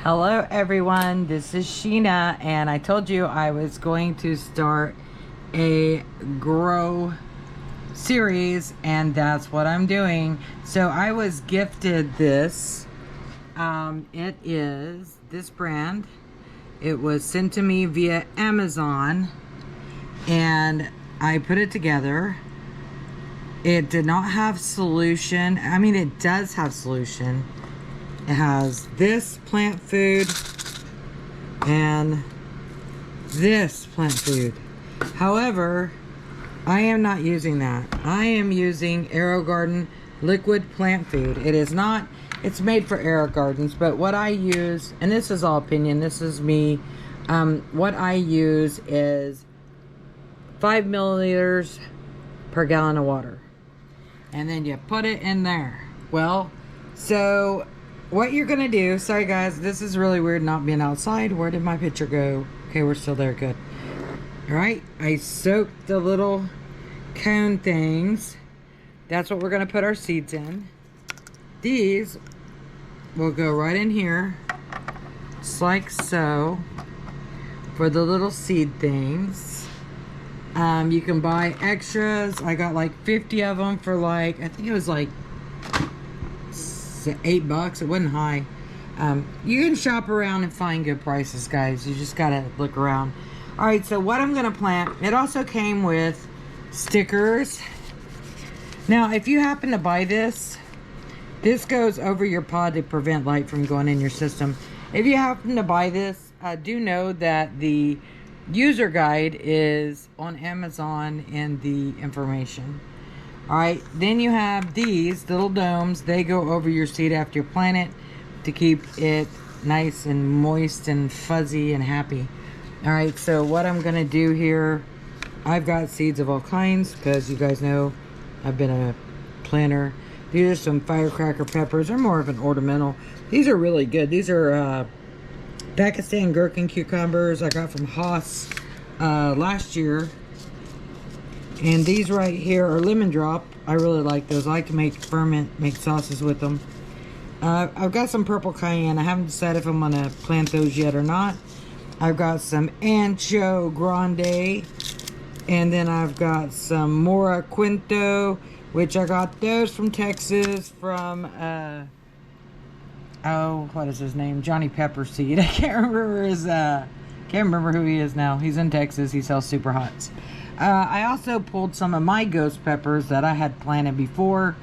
Hello everyone, this is Sheena, and I told you I was going to start a grow series, and that's what I'm doing. So I was gifted this. It is this brand. It was sent to me via Amazon, and I put it together. It did not have solution. I mean, it does have solution. It has this plant food and this plant food. However, I am not using that. I am using AeroGarden liquid plant food. It is not, it's made for AeroGardens, but what I use, and this is all opinion, this is me, what I use is 5 milliliters per gallon of water. And then you put it in there. Well, so what you're gonna do, sorry guys, this is really weird not being outside. Where did my picture go? Okay, we're still there, good. All right, I soaked the little cone things. That's what we're gonna put our seeds in. These will go right in here, just like so, for the little seed things. You can buy extras. I got like 50 of them for like, I think it was like $8. It wasn't high. You can shop around and find good prices, guys. You just gotta look around. All right, so what I'm gonna plant, it also came with stickers. Now, if you happen to buy this goes over your pod to prevent light from going in your system. If you happen to buy this, do know that the user guide is on Amazon in the information. All right, then you have these little domes. They go over your seed after you plant it to keep it nice and moist and fuzzy and happy. All right, so what I'm gonna do here, I've got seeds of all kinds because you guys know I've been a planter. These are some firecracker peppers. They're more of an ornamental. These are really good. These are Pakistan gherkin cucumbers I got from Haas last year. And these right here are lemon drop. I really like those. I like to make ferment, make sauces with them. I've got some purple cayenne. I haven't decided if I'm gonna plant those yet or not. I've got some ancho grande, and then I've got some mora quinto, which I got those from Texas from oh, what is his name? Johnny Pepperseed. I can't remember who he is now. He's in Texas. He sells super hots. I also pulled some of my ghost peppers that I had planted before,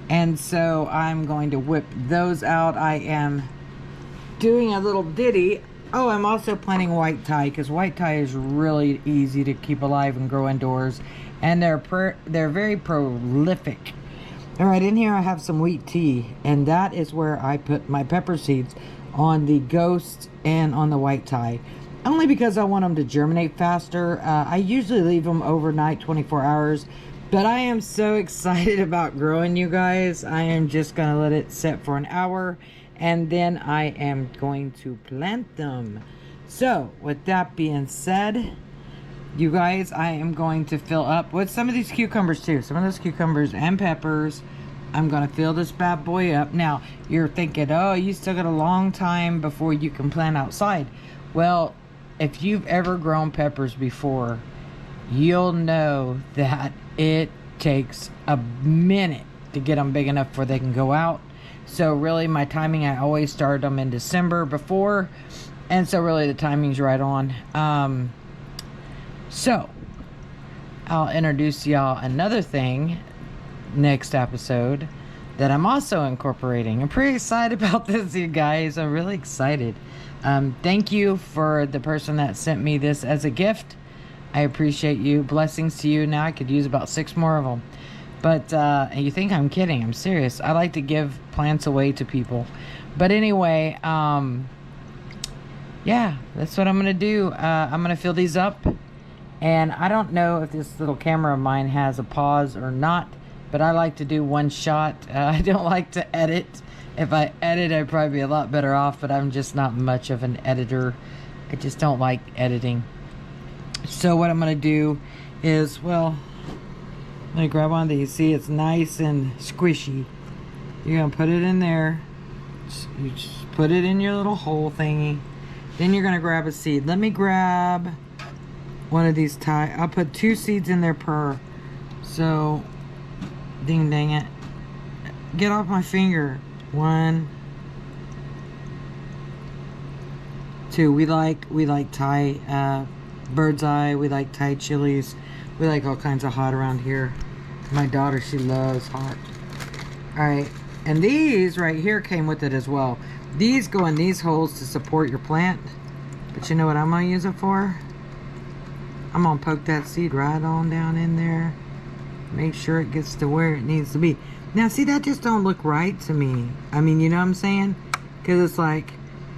and so I'm going to whip those out. I am doing a little ditty. Oh, I'm also planting white Thai because white Thai is really easy to keep alive and grow indoors, and they're very prolific. All right, in here I have some wheat tea, and that is where I put my pepper seeds, on the ghost and on the white Thai. Only because I want them to germinate faster. I usually leave them overnight, 24 hours. But I am so excited about growing, you guys. I am just going to let it set for an hour. And then I am going to plant them. So, with that being said, you guys, I am going to fill up with some of these cucumbers too. Some of those cucumbers and peppers. I'm going to fill this bad boy up. Now, you're thinking, oh, you still got a long time before you can plant outside. Well, if you've ever grown peppers before, you'll know that it takes a minute to get them big enough where they can go out. So really my timing, I always start them in December before. And so really the timing's right on. So I'll introduce y'all another thing next episode that I'm also incorporating. I'm pretty excited about this, you guys. I'm really excited. Thank you for the person that sent me this as a gift. I appreciate you. Blessings to you. Now I could use about 6 more of them. But you think I'm kidding. I'm serious. I like to give plants away to people. But anyway, yeah, that's what I'm going to do. I'm going to fill these up. And I don't know if this little camera of mine has a pause or not. But I like to do one shot. I don't like to edit. If I edit, I'd probably be a lot better off, but I'm just not much of an editor. I just don't like editing. So what I'm going to do is, well, let me grab one of these. See, it's nice and squishy. You're going to put it in there. You just put it in your little hole thingy. Then you're gonna grab a seed. Let me grab one of these I'll put 2 seeds in there per. So, ding dang it. Get off my finger. 1, 2. We like Thai bird's eye. We like Thai chilies. We like all kinds of hot around here. My daughter, she loves hot. Alright, and these right here came with it as well. These go in these holes to support your plant. But you know what I'm going to use it for? I'm going to poke that seed right on down in there. Make sure it gets to where it needs to be. Now, see, that just don't look right to me. I mean, you know what I'm saying? Because it's like,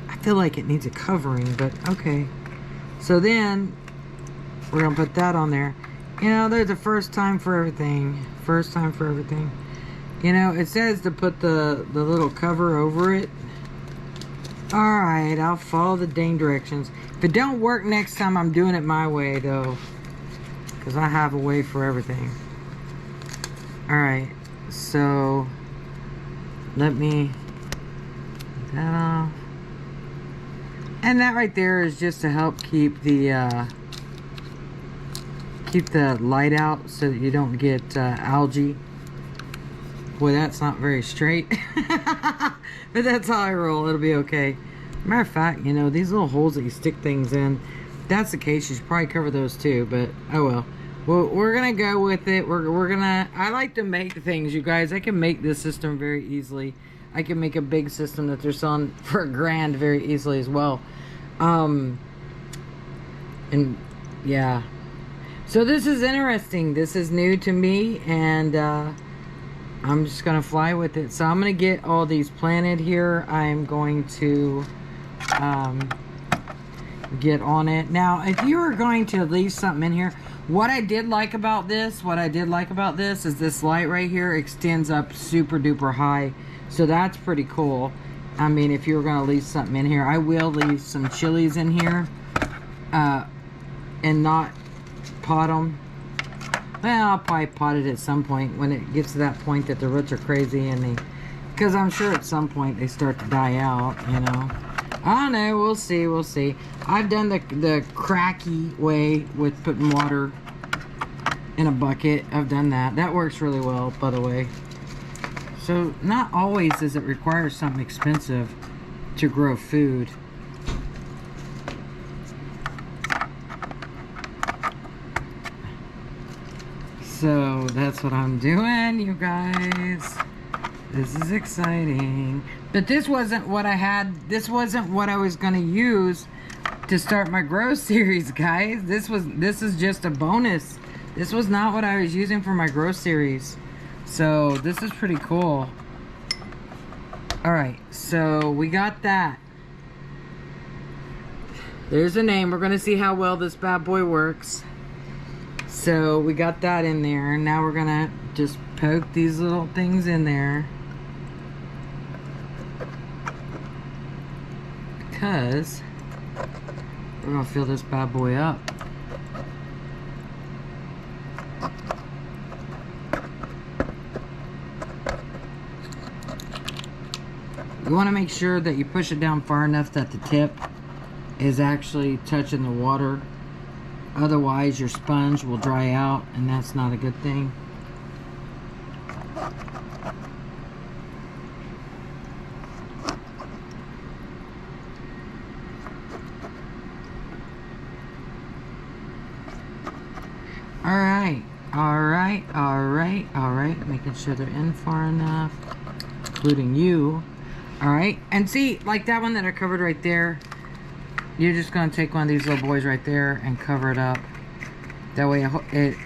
I feel like it needs a covering, but okay. So then, we're going to put that on there. You know, there's a first time for everything. First time for everything. You know, it says to put the little cover over it. Alright, I'll follow the dang directions. If it don't work next time, I'm doing it my way, though. Because I have a way for everything. Alright, so let me get that off. And that right there is just to help keep the light out so that you don't get algae. Boy, that's not very straight. But that's how I roll. It'll be okay. Matter of fact, you know, these little holes that you stick things in, if that's the case, you should probably cover those too. But, oh well. Well, we're going to go with it. We're going to... I like to make things, you guys. I can make this system very easily. I can make a big system that they're selling for $1,000 very easily as well. And, yeah. So this is interesting. This is new to me, and I'm just going to fly with it. So I'm going to get all these planted here. I'm going to get on it. Now, if you are going to leave something in here, what I did like about this is this light right here extends up super duper high. So that's pretty cool. I mean, if you were going to leave something in here, I will leave some chilies in here and not pot them. Well, I'll probably pot it at some point when it gets to that point that the roots are crazy and because I'm sure at some point they start to die out, you know. I don't know, we'll see. I've done the cracky way with putting water in a bucket. I've done that. That works really well, by the way. So, not always does it require something expensive to grow food. So, that's what I'm doing, you guys. This is exciting. But this wasn't what I had. This wasn't what I was going to use to start my grow series, guys. This is just a bonus. This was not what I was using for my grow series. So, this is pretty cool. Alright, so we got that. There's a name. We're going to see how well this bad boy works. So, we got that in there. Now we're going to just poke these little things in there. Because we're going to fill this bad boy up. You want to make sure that you push it down far enough that the tip is actually touching the water. Otherwise, your sponge will dry out, and that's not a good thing. Alright. Making sure they're in far enough, including you. Alright, and see, like that one that I covered right there, you're just going to take one of these little boys right there and cover it up. That way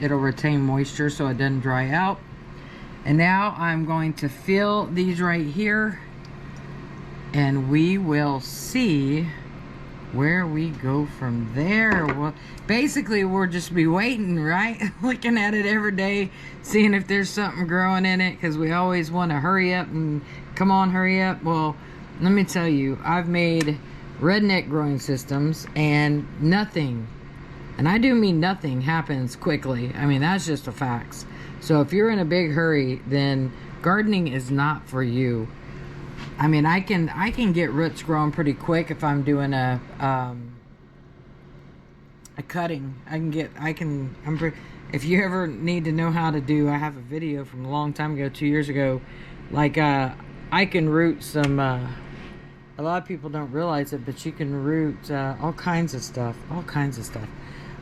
it'll retain moisture so it doesn't dry out. And now I'm going to fill these right here, and we will see where we go from there. Well, basically we'll just be waiting, right? Looking at it every day, seeing if there's something growing in it, because we always want to hurry up and come on, hurry up. Well, let me tell you, I've made redneck growing systems and nothing, and I do mean nothing, happens quickly. I mean, that's just a fact. So if you're in a big hurry, then gardening is not for you. I mean, I can get roots growing pretty quick if I'm doing a cutting. If you ever need to know how to do, I have a video from a long time ago, 2 years ago, like I can root some, a lot of people don't realize it, but you can root all kinds of stuff,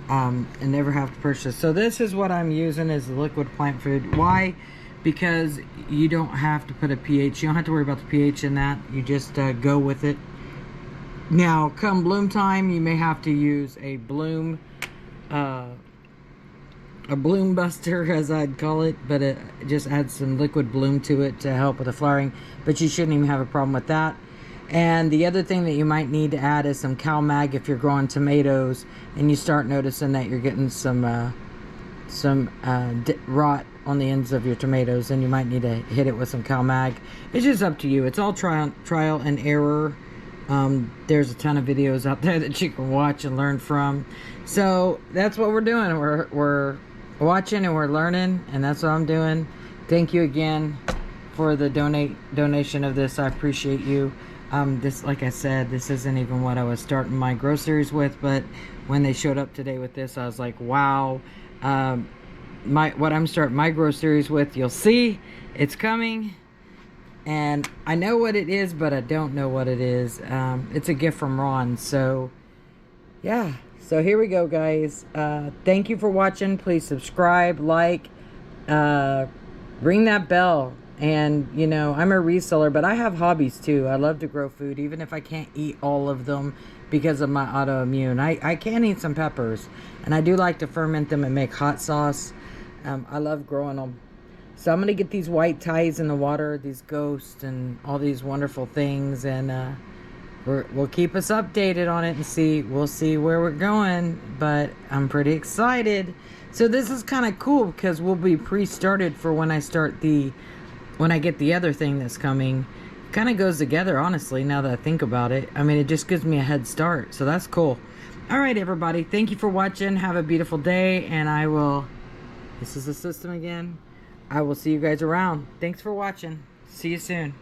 and never have to purchase. So this is what I'm using as the liquid plant food. Why? Because you don't have to put a pH. You don't have to worry about the pH in that. You just go with it. Now, come bloom time, you may have to use a bloom buster, as I'd call it, but it just adds some liquid bloom to it to help with the flowering. But you shouldn't even have a problem with that. And the other thing that you might need to add is some CalMag if you're growing tomatoes and you start noticing that you're getting some rot on the ends of your tomatoes, and you might need to hit it with some CalMag. It's just up to you. It's all trial and error. There's a ton of videos out there that you can watch and learn from. So that's what we're doing. We're watching and we're learning, and that's what I'm doing. Thank you again for the donation of this. I appreciate you. This, like I said, this isn't even what I was starting my grow series with, but when they showed up today with this, I was like, wow. What I'm starting my grow series with, you'll see, it's coming. And I know what it is, but I don't know what it is. It's a gift from Ron. So, yeah. So here we go, guys. Thank you for watching. Please subscribe, like, ring that bell. And, you know, I'm a reseller, but I have hobbies too. I love to grow food, even if I can't eat all of them because of my autoimmune. I can eat some peppers, and I do like to ferment them and make hot sauce. I love growing them. So I'm going to get these white ties in the water, these ghosts and all these wonderful things, and we'll keep us updated on it and we'll see where we're going, but I'm pretty excited. So this is kind of cool because we'll be pre-started for when I get the other thing that's coming. Kind of goes together, honestly, now that I think about it. I mean, it just gives me a head start, so that's cool. All right, everybody, thank you for watching. Have a beautiful day, and this is the system again. I will see you guys around. Thanks for watching. See you soon.